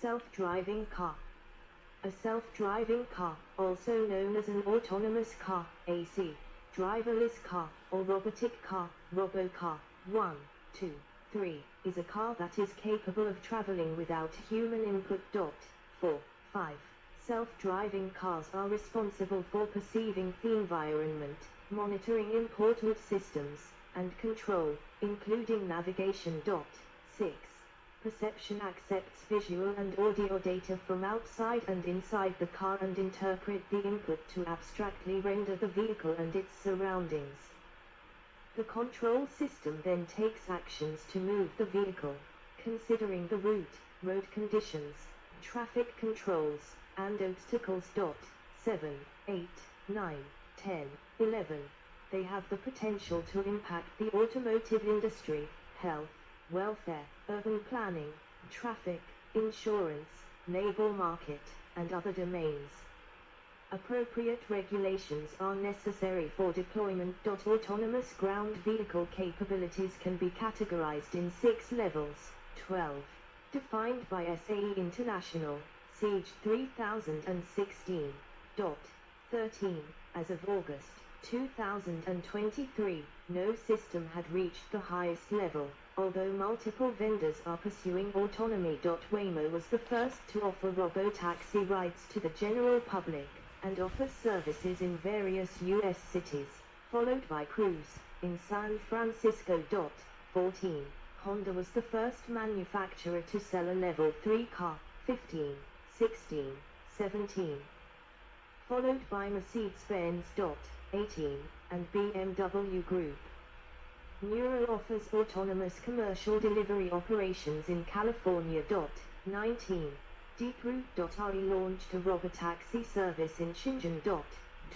Self-driving car. A self-driving car, also known as an autonomous car, AC, driverless car, or robotic car, robocar, 1, 2, 3, is a car that is capable of traveling without human input. 4, 5. Self-driving cars are responsible for perceiving the environment, monitoring important systems, and control, including navigation. 6. Perception accepts visual and audio data from outside and inside the car and interpret the input to abstractly render the vehicle and its surroundings. The control system then takes actions to move the vehicle, considering the route, road conditions, traffic controls, and obstacles. 7, 8, 9, 10, 11. They have the potential to impact the automotive industry, health, welfare, urban planning, traffic, insurance, labor market, and other domains. Appropriate regulations are necessary for deployment. Autonomous ground vehicle capabilities can be categorized in 6 levels. 12. Defined by SAE International, Siege 3016. 13. As of August 2023, no system had reached the highest level, although multiple vendors are pursuing autonomy. Waymo was the first to offer robotaxi rides to the general public, and offers services in various U.S. cities, followed by Cruise, in San Francisco. 14. Honda was the first manufacturer to sell a Level 3 car. 15, 16, 17. Followed by Mercedes-Benz. 18, and BMW Group. Nuro offers autonomous commercial delivery operations in California. 19. DeepRoute.re launched a robotaxi service in Shenzhen.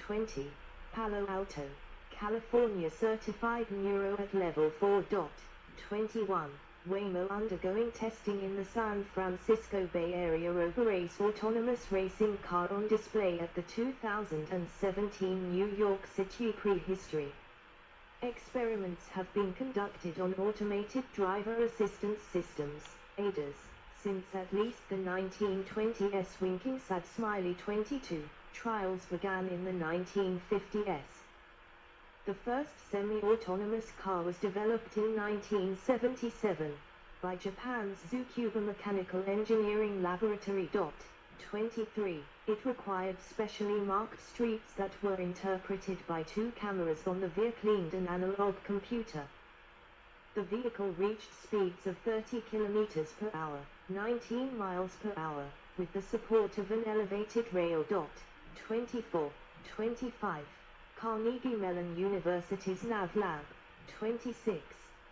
20. Palo Alto, California certified Nuro at level 4. 21. Waymo undergoing testing in the San Francisco Bay Area RoboRace autonomous racing car on display at the 2017 New York City Prehistory. Experiments have been conducted on automated driver assistance systems, ADAS, since at least the 1920s. Winking Sad Smiley 22, trials began in the 1950s. The first semi-autonomous car was developed in 1977 by Japan's Tsukuba Mechanical Engineering Laboratory. 23. It required specially marked streets that were interpreted by 2 cameras on the vehicle and an analog computer. The vehicle reached speeds of 30 km per hour, 19 miles per hour, with the support of an elevated rail. 24. 25. Carnegie Mellon University's NavLab. 26.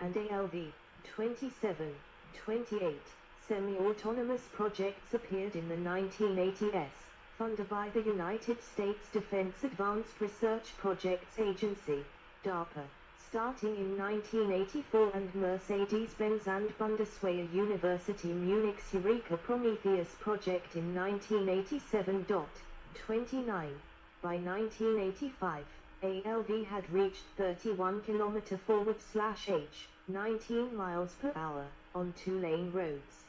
And ALV. 27. 28. Semi-autonomous projects appeared in the 1980s, funded by the United States Defense Advanced Research Projects Agency, DARPA, starting in 1984, and Mercedes-Benz and Bundeswehr University Munich's Eureka Prometheus project in 1987. 29. By 1985, ALV had reached 31 km forward/h, 19 miles per hour, on 2-lane roads.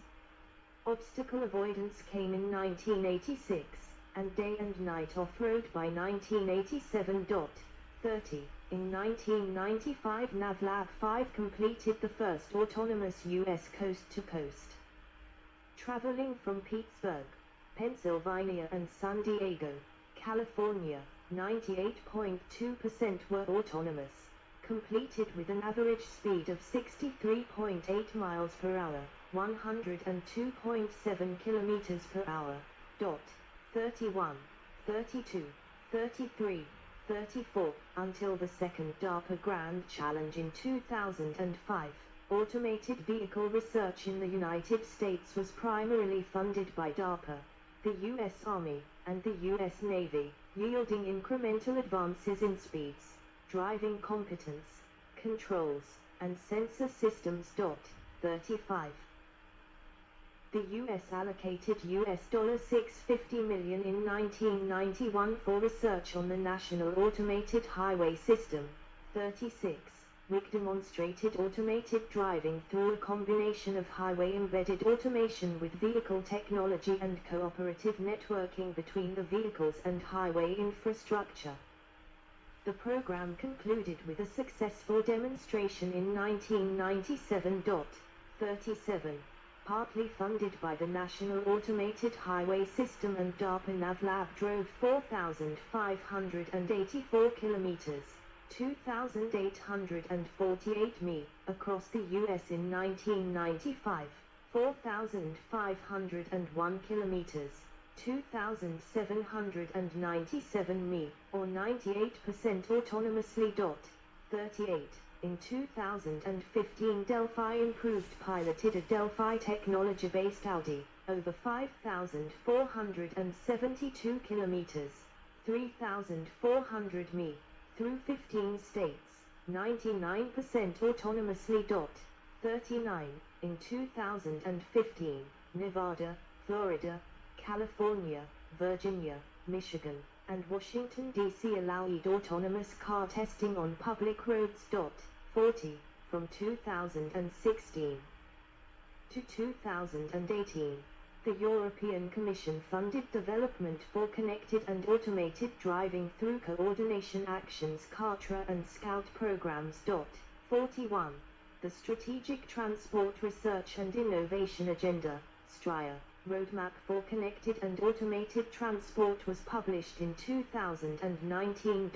Obstacle avoidance came in 1986, and day and night off-road by 1987. 30. In 1995, NavLab 5 completed the first autonomous U.S. coast-to-coast. Traveling from Pittsburgh, Pennsylvania and San Diego, California, 98.2% were autonomous, completed with an average speed of 63.8 miles per hour, 102.7 kilometers per hour. 31, 32, 33, 34, until the second DARPA Grand Challenge in 2005. Automated vehicle research in the United States was primarily funded by DARPA, the U.S. Army, and the U.S. Navy, yielding incremental advances in speeds, driving competence, controls, and sensor systems. 35. The U.S. allocated $650 million in 1991 for research on the National Automated Highway System. 36. WIC demonstrated automated driving through a combination of highway embedded automation with vehicle technology and cooperative networking between the vehicles and highway infrastructure. The program concluded with a successful demonstration in 1997. 37. Partly funded by the National Automated Highway System and DARPA NavLab drove 4,584 kilometers, 2,848 mi, across the U.S. in 1995, 4,501 kilometers, 2,797 mi, or 98% autonomously. 38. In 2015, Delphi Improved piloted a Delphi technology-based Audi, over 5,472 kilometers, 3,400 mi, through 15 states, 99% autonomously. 39. In 2015, Nevada, Florida, California, Virginia, Michigan, and Washington, D.C. allowed autonomous car testing on public roads. 40. From 2016 to 2018, the European Commission funded development for connected and automated driving through coordination actions CARTRA and SCOUT programs. 41. The Strategic Transport Research and Innovation Agenda, STRIA, Roadmap for Connected and Automated Transport was published in 2019.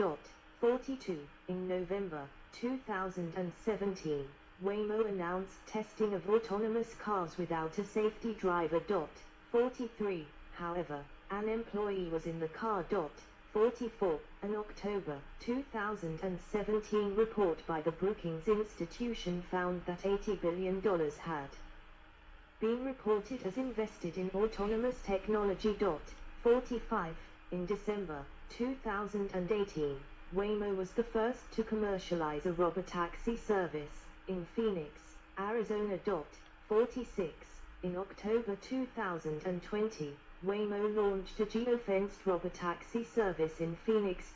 42. In November 2017, Waymo announced testing of autonomous cars without a safety driver. 43. However, an employee was in the car. 44. An October 2017 report by the Brookings Institution found that $80 billion had been reported as invested in autonomous technology. 45. In December 2018, Waymo was the first to commercialize a robotaxi service in Phoenix, Arizona. 46. In October 2020, Waymo launched a geofenced robotaxi service in Phoenix.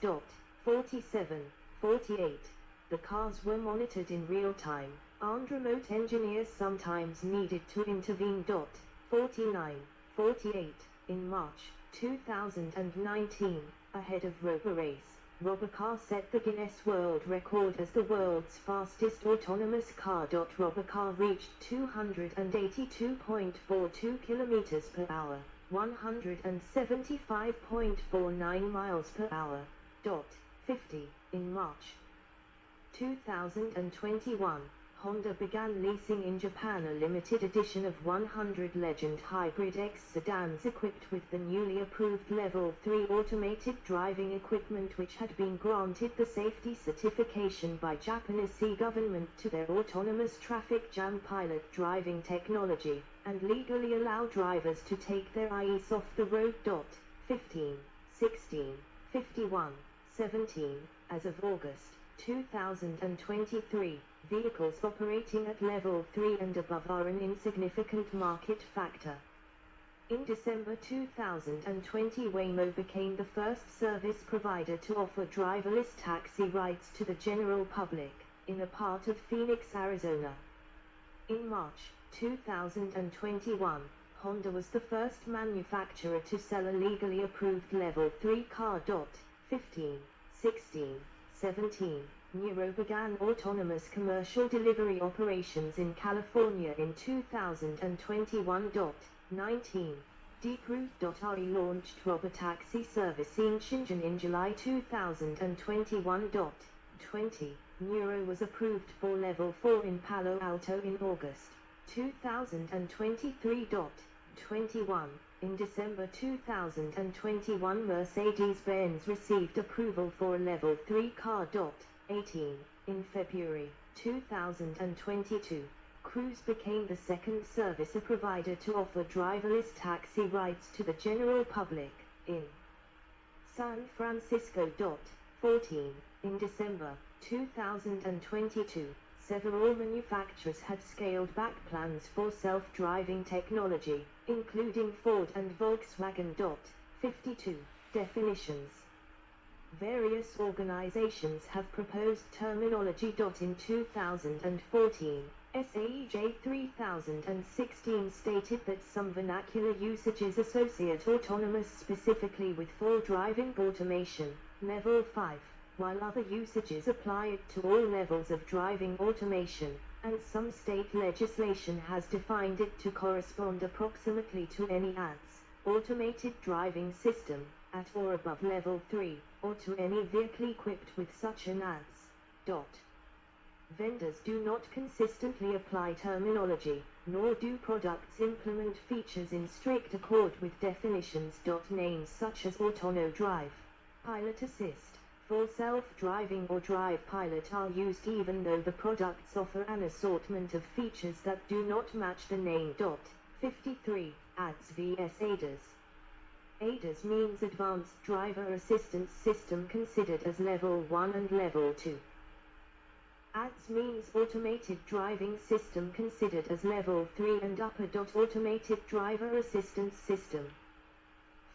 47. 48. The cars were monitored in real time, and remote engineers sometimes needed to intervene. 49. 48. In March 2019, ahead of RoboRace, Robocar set the Guinness World Record as the world's fastest autonomous car. Robocar reached 282.42 kilometers per hour, 175.49 miles per hour. 50. In March 2021, Honda began leasing in Japan a limited edition of 100 Legend Hybrid X sedans equipped with the newly approved Level 3 automated driving equipment, which had been granted the safety certification by Japanese government to their autonomous traffic jam pilot driving technology, and legally allow drivers to take their eyes off the road. 15, 16, 51, 17. As of August 2023, vehicles operating at Level 3 and above are an insignificant market factor. In December 2020, Waymo became the first service provider to offer driverless taxi rides to the general public, in a part of Phoenix, Arizona. In March 2021, Honda was the first manufacturer to sell a legally approved Level 3 car. 15, 16, 17. Nuro began autonomous commercial delivery operations in California in 2021. 19. Deeproot.re launched robotaxi service in Shenzhen in July 2021. 20. Nuro was approved for Level 4 in Palo Alto in August 2023. 21. In December 2021, Mercedes-Benz received approval for a Level 3 car. 18. In February 2022, Cruise became the second service provider to offer driverless taxi rides to the general public, in San Francisco. 14. In December 2022, several manufacturers had scaled back plans for self-driving technology, including Ford and Volkswagen. 52. Definitions. Various organizations have proposed terminology. In 2014, SAEJ 3016 stated that some vernacular usages associate autonomous specifically with full driving automation, level 5, while other usages apply it to all levels of driving automation, and some state legislation has defined it to correspond approximately to any ADS, automated driving system, at or above level 3, or to any vehicle equipped with such an ADS. Vendors do not consistently apply terminology, nor do products implement features in strict accord with definitions. Names such as Autono Drive, Pilot Assist, Full Self-Driving or Drive Pilot are used even though the products offer an assortment of features that do not match the name. 53. ADS vs ADAS. ADAS means Advanced Driver Assistance System, considered as Level 1 and Level 2. ADS means Automated Driving System, considered as Level 3 and upper. Automated Driver Assistance System.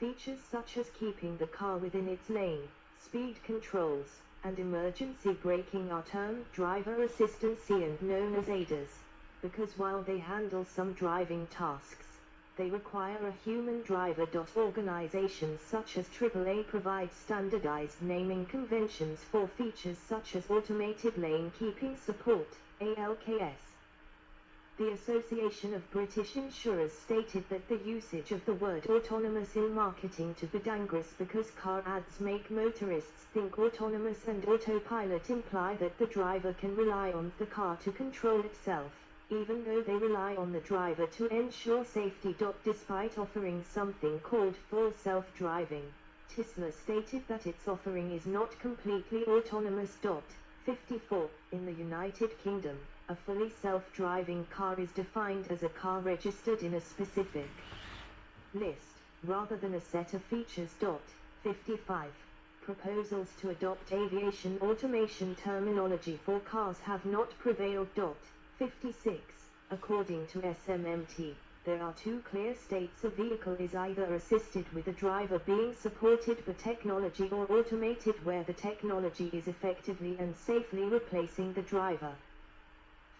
Features such as keeping the car within its lane, speed controls, and emergency braking are termed driver assistance and known as ADAS, because while they handle some driving tasks, they require a human driver. Organizations such as AAA provide standardized naming conventions for features such as Automated Lane Keeping Support, ALKS. The Association of British Insurers stated that the usage of the word autonomous in marketing to be dangerous because car ads make motorists think autonomous and autopilot imply that the driver can rely on the car to control itself, even though they rely on the driver to ensure safety. Despite offering something called full self-driving, Tesla stated that its offering is not completely autonomous. 54. In the United Kingdom, a fully self-driving car is defined as a car registered in a specific list, rather than a set of features. 55. Proposals to adopt aviation automation terminology for cars have not prevailed. 56. According to SMMT, there are two clear states: a vehicle is either assisted with a driver being supported by technology or automated, where the technology is effectively and safely replacing the driver.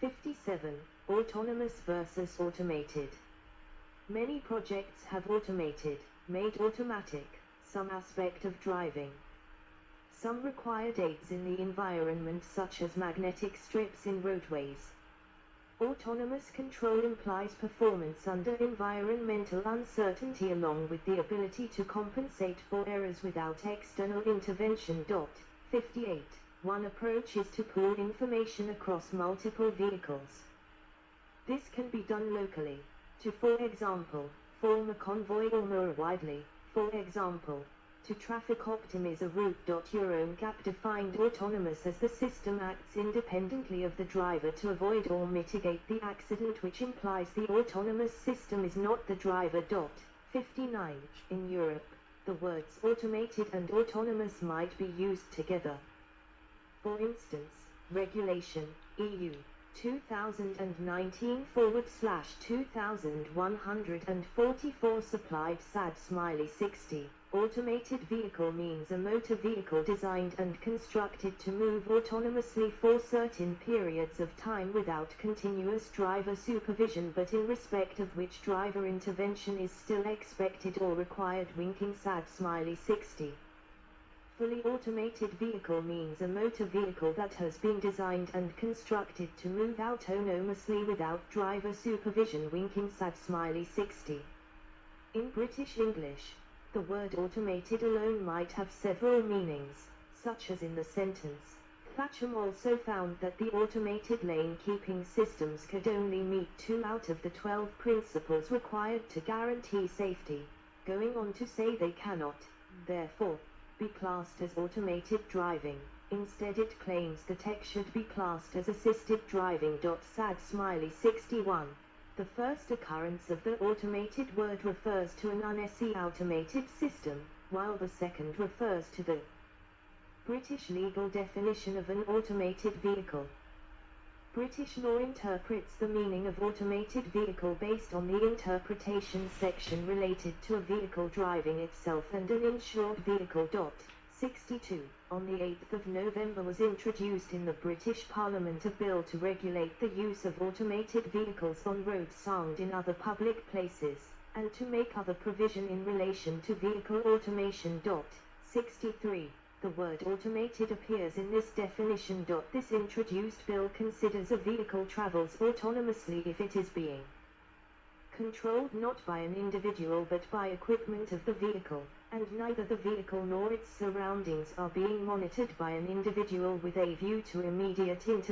57. Autonomous versus automated. Many projects have made automatic, some aspect of driving. Some required aids in the environment, such as magnetic strips in roadways. Autonomous control implies performance under environmental uncertainty along with the ability to compensate for errors without external intervention. 58. One approach is to pool information across multiple vehicles. This can be done locally, to, for example, form a convoy or more widely, for example, to traffic optimize a route. Eurongap defined autonomous as the system acts independently of the driver to avoid or mitigate the accident, which implies the autonomous system is not the driver. 59. In Europe, the words automated and autonomous might be used together. For instance, Regulation, EU, 2019/2144 supplied SAD Smiley 60. Automated vehicle means a motor vehicle designed and constructed to move autonomously for certain periods of time without continuous driver supervision, but in respect of which driver intervention is still expected or required. Winking SAD Smiley 60. Fully automated vehicle means a motor vehicle that has been designed and constructed to move autonomously without driver supervision. Winking sad smiley 60. In British English, the word automated alone might have several meanings, such as in the sentence, Thatcham also found that the automated lane keeping systems could only meet 2 out of the 12 principles required to guarantee safety, going on to say they cannot, therefore, be classed as automated driving. Instead it claims the tech should be classed as assisted driving. Sad smiley 61. The first occurrence of the automated word refers to an UNSE automated system, while the second refers to the British legal definition of an automated vehicle. British law interprets the meaning of automated vehicle based on the interpretation section related to a vehicle driving itself and an insured vehicle. 62. On the 8th of November was introduced in the British Parliament a bill to regulate the use of automated vehicles on roads and in other public places, and to make other provision in relation to vehicle automation. 63. The word automated appears in this definition. This introduced bill considers a vehicle travels autonomously if it is being controlled not by an individual but by equipment of the vehicle, and neither the vehicle nor its surroundings are being monitored by an individual with a view to immediate intervention.